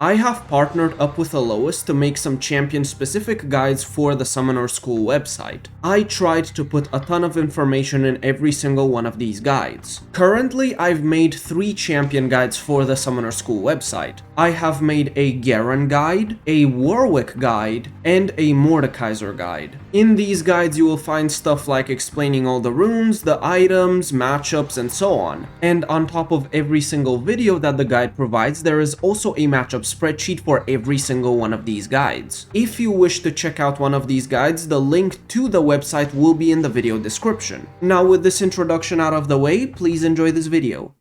I have partnered up with Alois to make some champion-specific guides for the Summoner School website. I tried to put a ton of information in every single one of these guides. Currently, I've made 3 champion guides for the Summoner School website. I have made a Garen guide, a Warwick guide, and a Mordekaiser guide. In these guides, you will find stuff like explaining all the runes, the items, matchups, and so on. And on top of every single video that the guide provides, there is also a matchup spreadsheet for every single one of these guides. If you wish to check out one of these guides, the link to the website will be in the video description. Now, with this introduction out of the way, please enjoy this video.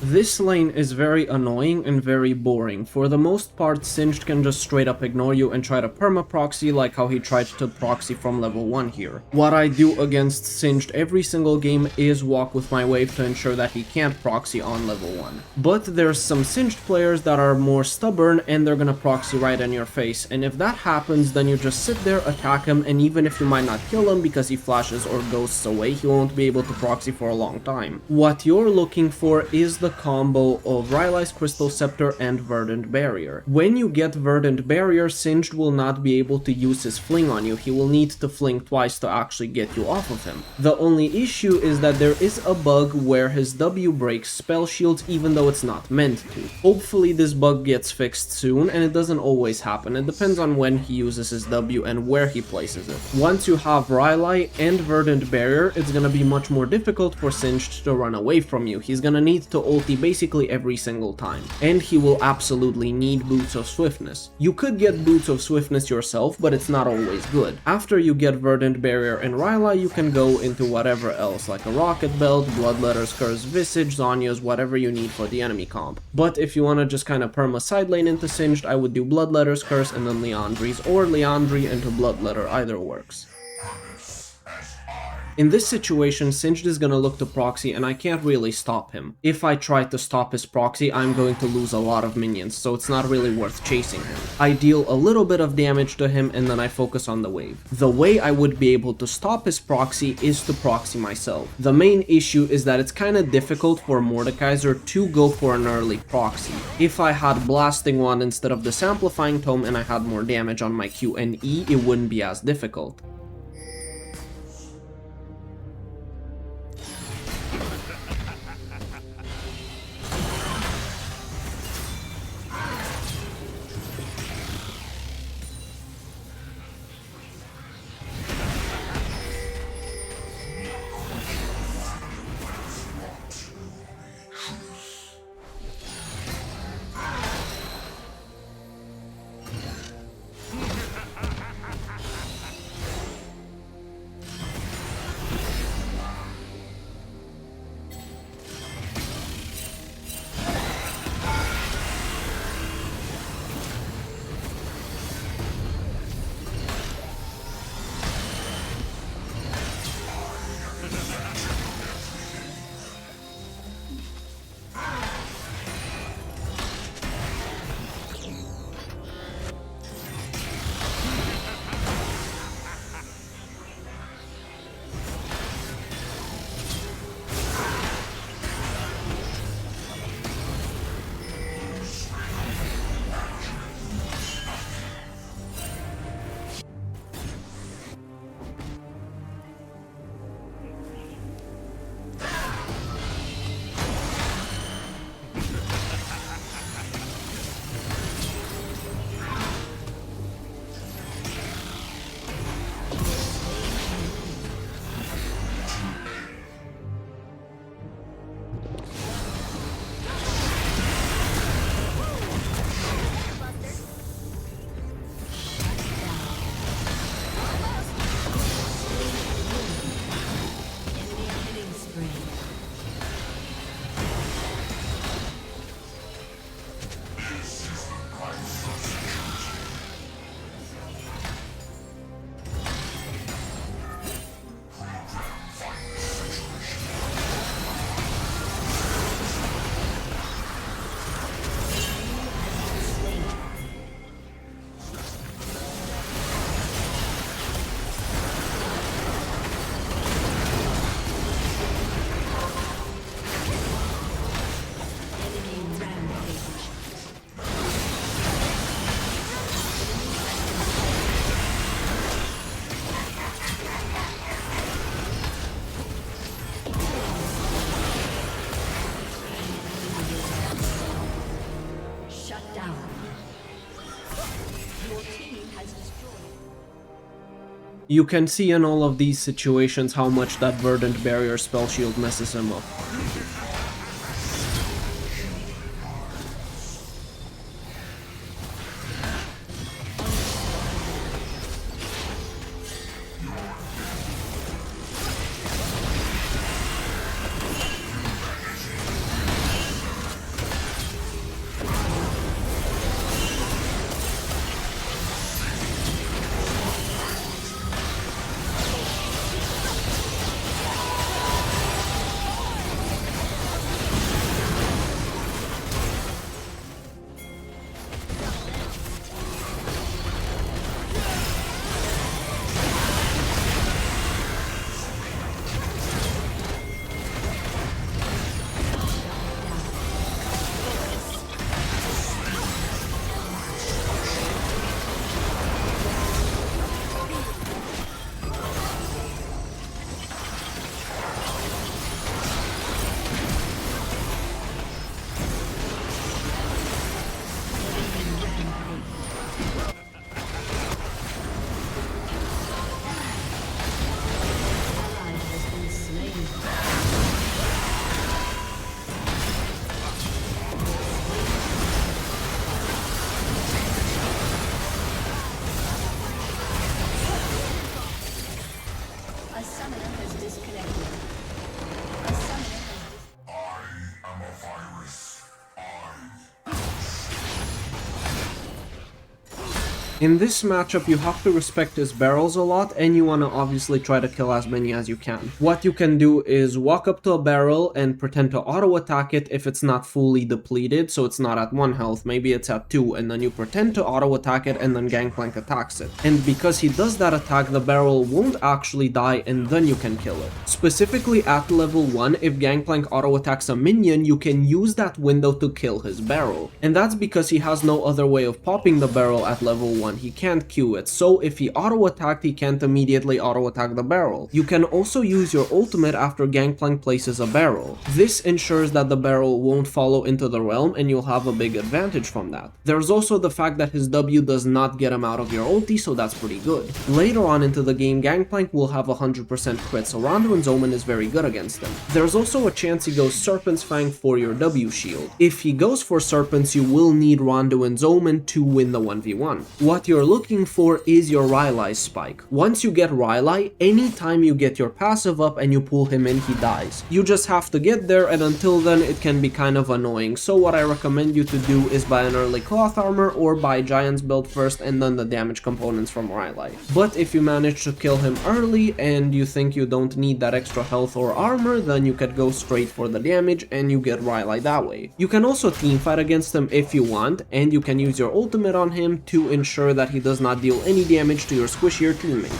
This lane is very annoying and very boring. For the most part, Singed can just straight up ignore you and try to perma-proxy like how he tried to proxy from level 1 here. What I do against Singed every single game is walk with my wave to ensure that he can't proxy on level 1. But there's some Singed players that are more stubborn and they're gonna proxy right in your face, and if that happens, then you just sit there, attack him, and even if you might not kill him because he flashes or ghosts away, he won't be able to proxy for a long time. What you're looking for is the combo of Rylai's Crystal Scepter and Verdant Barrier. When you get Verdant Barrier, Singed will not be able to use his fling on you. He will need to fling twice to actually get you off of him. The only issue is that there is a bug where his W breaks spell shields even though it's not meant to. Hopefully this bug gets fixed soon, and it doesn't always happen. It depends on when he uses his W and where he places it. Once you have Rylai and Verdant Barrier, it's gonna be much more difficult for Singed to run away from you. He's gonna need to ulti basically every single time, and he will absolutely need Boots of Swiftness. You could get Boots of Swiftness yourself, but it's not always good. After you get Verdant Barrier and Rylai, you can go into whatever else, like a Rocket Belt, Bloodletter's Curse, Visage, Zonya's, whatever you need for the enemy comp. But if you want to just kind of perma side lane into Singed, I would do Bloodletter's Curse and then Liandry's, or Liandry into Bloodletter, either works. In this situation, Singed is gonna look to proxy and I can't really stop him. If I try to stop his proxy, I'm going to lose a lot of minions, so it's not really worth chasing him. I deal a little bit of damage to him and then I focus on the wave. The way I would be able to stop his proxy is to proxy myself. The main issue is that it's kinda difficult for Mordekaiser to go for an early proxy. If I had Blasting Wand instead of this Amplifying Tome and I had more damage on my Q and E, it wouldn't be as difficult. You can see in all of these situations how much that Verdant Barrier spell shield messes him up. In this matchup, you have to respect his barrels a lot, and you want to obviously try to kill as many as you can. What you can do is walk up to a barrel and pretend to auto-attack it if it's not fully depleted, so it's not at 1 health, maybe it's at 2, and then you pretend to auto-attack it and then Gangplank attacks it. And because he does that attack, the barrel won't actually die and then you can kill it. Specifically at level 1, if Gangplank auto-attacks a minion, you can use that window to kill his barrel. And that's because he has no other way of popping the barrel at level 1. He can't Q it, so if he auto-attacked, he can't immediately auto-attack the barrel. You can also use your ultimate after Gangplank places a barrel. This ensures that the barrel won't follow into the realm and you'll have a big advantage from that. There's also the fact that his W does not get him out of your ulti, so that's pretty good. Later on into the game, Gangplank will have 100% crit, so Ronduin's Omen is very good against him. There's also a chance he goes Serpent's Fang for your W shield. If he goes for Serpents, you will need Ronduin's Omen to win the 1v1. What you're looking for is your Rylai's spike. Once you get Rylai, anytime you get your passive up and you pull him in, he dies. You just have to get there, and until then it can be kind of annoying, so what I recommend you to do is buy an early cloth armor or buy Giant's build first and then the damage components from Rylai. But if you manage to kill him early and you think you don't need that extra health or armor, then you could go straight for the damage and you get Rylai that way. You can also teamfight against him if you want, and you can use your ultimate on him to ensure that he does not deal any damage to your squishier teammates.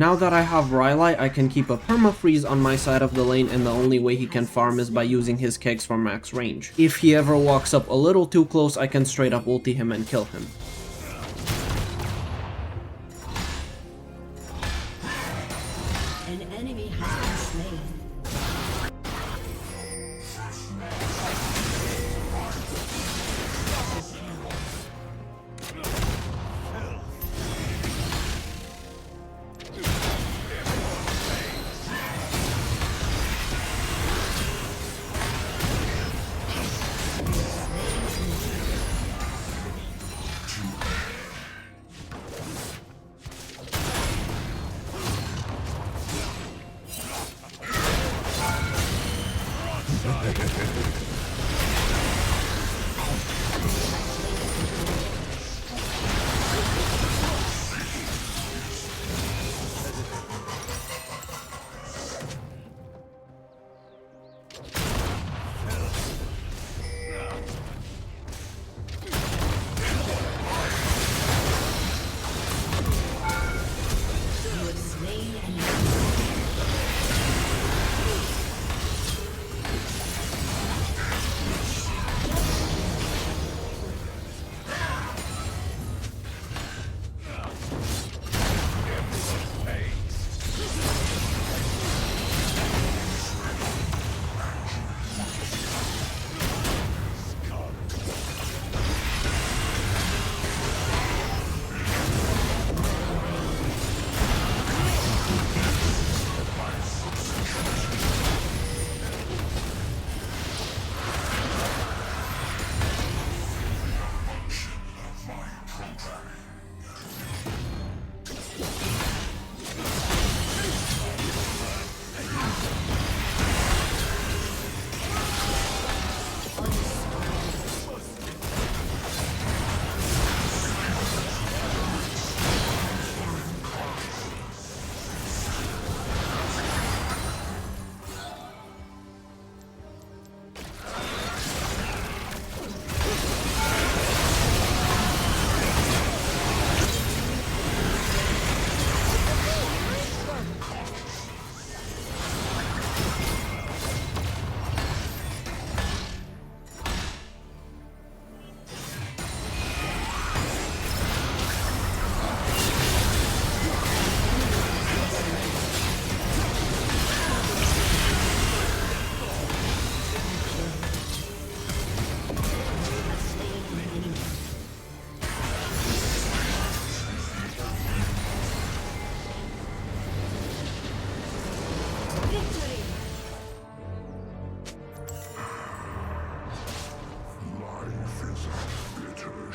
Now that I have Rylai, I can keep a perma-freeze on my side of the lane, and the only way he can farm is by using his kegs for max range. If he ever walks up a little too close, I can straight up ulti him and kill him. An enemy has been slain.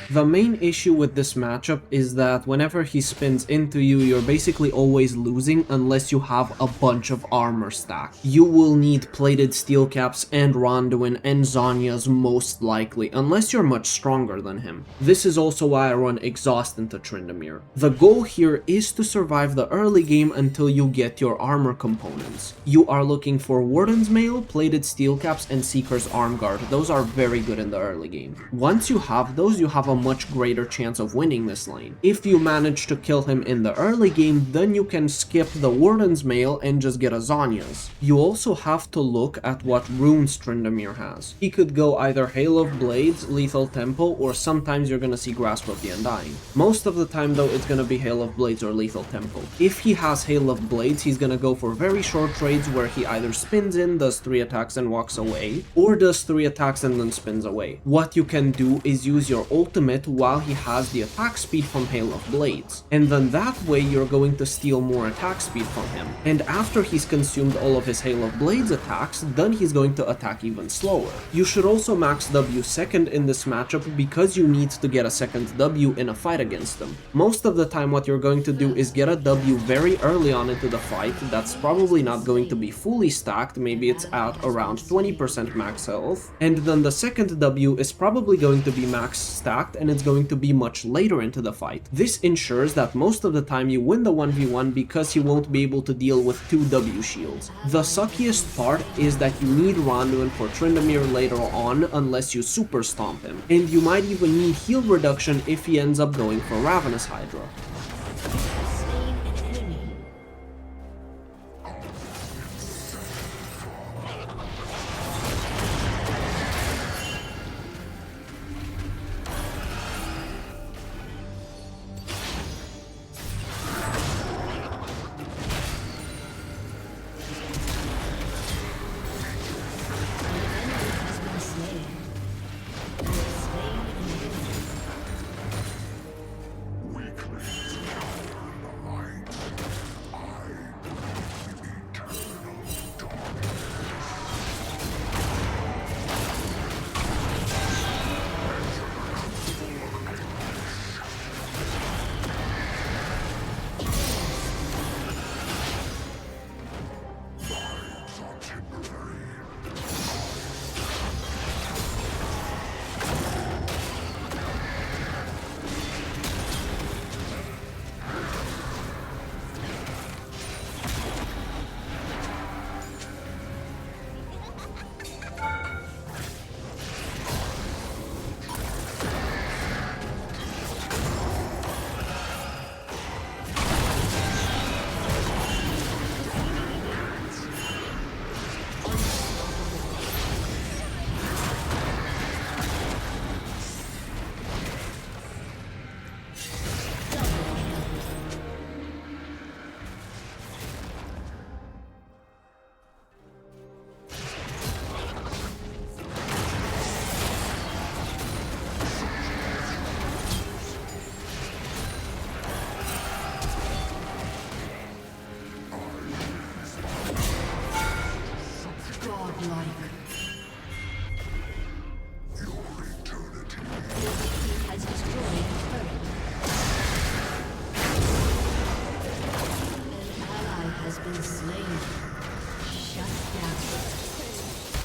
The main issue with this matchup is that whenever he spins into you, you're basically always losing unless you have a bunch of armor stacked. You will need plated steel caps and Ronduin and Zhonya's most likely, unless you're much stronger than him. This is also why I run Exhaust into Tryndamere. The goal here is to survive the early game until you get your armor components. You are looking for Warden's Mail, plated steel caps, and Seeker's Arm Guard. Those are very good in the early game. Once you have those, you have a much greater chance of winning this lane. If you manage to kill him in the early game, then you can skip the Warden's Mail and just get a Zhonya's. You also have to look at what runes Tryndamere has. He could go either Hail of Blades, Lethal Tempo, or sometimes you're gonna see Grasp of the Undying. Most of the time though, it's gonna be Hail of Blades or Lethal Tempo. If he has Hail of Blades, he's gonna go for very short trades where he either spins in, does 3 attacks and walks away, or does 3 attacks and then spins away. What you can do is use your ultimate while he has the attack speed from Hail of Blades, and then that way you're going to steal more attack speed from him. And after he's consumed all of his Hail of Blades attacks, then he's going to attack even slower. You should also max W second in this matchup because you need to get a second W in a fight against them. Most of the time what you're going to do is get a W very early on into the fight that's probably not going to be fully stacked, maybe it's at around 20% max health, and then the second W is probably going to be max stacked and it's going to be much later into the fight. This ensures that most of the time you win the 1v1 because he won't be able to deal with 2 W shields. The suckiest part is that you need Ronduin for Tryndamere later on unless you super stomp him, and you might even need heal reduction if he ends up going for Ravenous Hydra.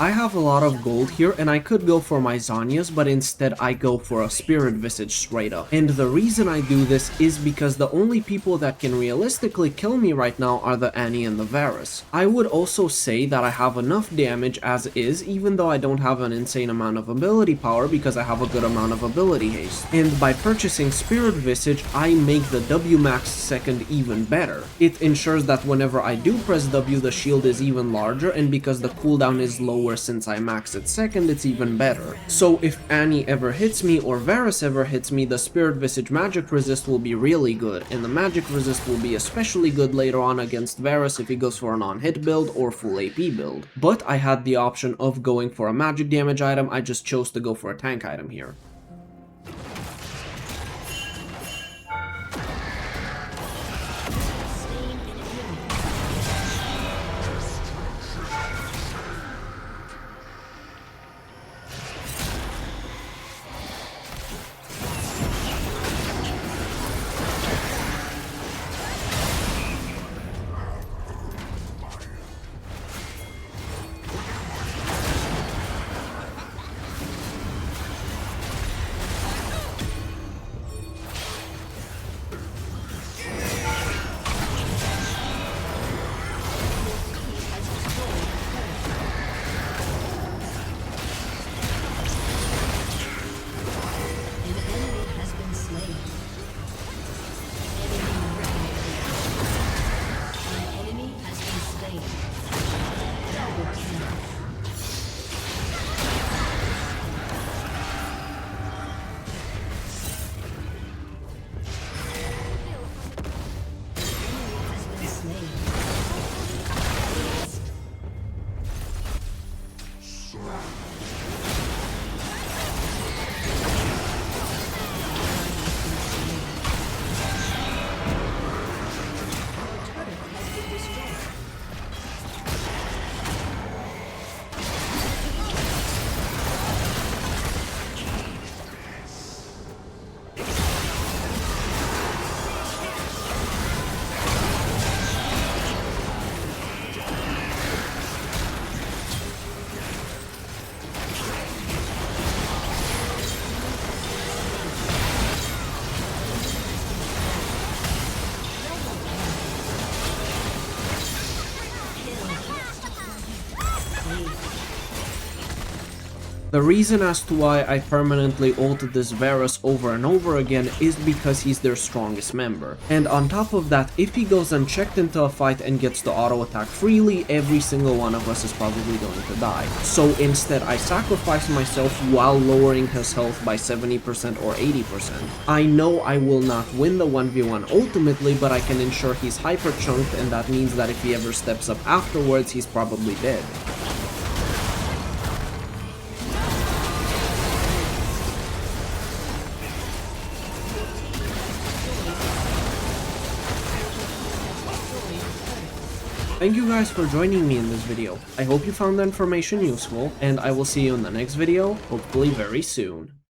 I have a lot of gold here and I could go for my Zanyas, but instead I go for a Spirit Visage straight up. And the reason I do this is because the only people that can realistically kill me right now are the Annie and the Varus. I would also say that I have enough damage as is, even though I don't have an insane amount of ability power because I have a good amount of ability haste. And by purchasing Spirit Visage, I make the W max second even better. It ensures that whenever I do press W, the shield is even larger, and because the cooldown is lower since I max it second, it's even better. So if Annie ever hits me or Varus ever hits me, the Spirit Visage magic resist will be really good, and the magic resist will be especially good later on against Varus if he goes for an on-hit build or full AP build. But I had the option of going for a magic damage item, I just chose to go for a tank item here. The reason as to why I permanently ulted this Varus over and over again is because he's their strongest member. And on top of that, if he goes unchecked into a fight and gets to auto attack freely, every single one of us is probably going to die. So instead I sacrifice myself while lowering his health by 70% or 80%. I know I will not win the 1v1 ultimately, but I can ensure he's hyper chunked, and that means that if he ever steps up afterwards, he's probably dead. Thank you guys for joining me in this video. I hope you found the information useful, and I will see you in the next video, hopefully very soon.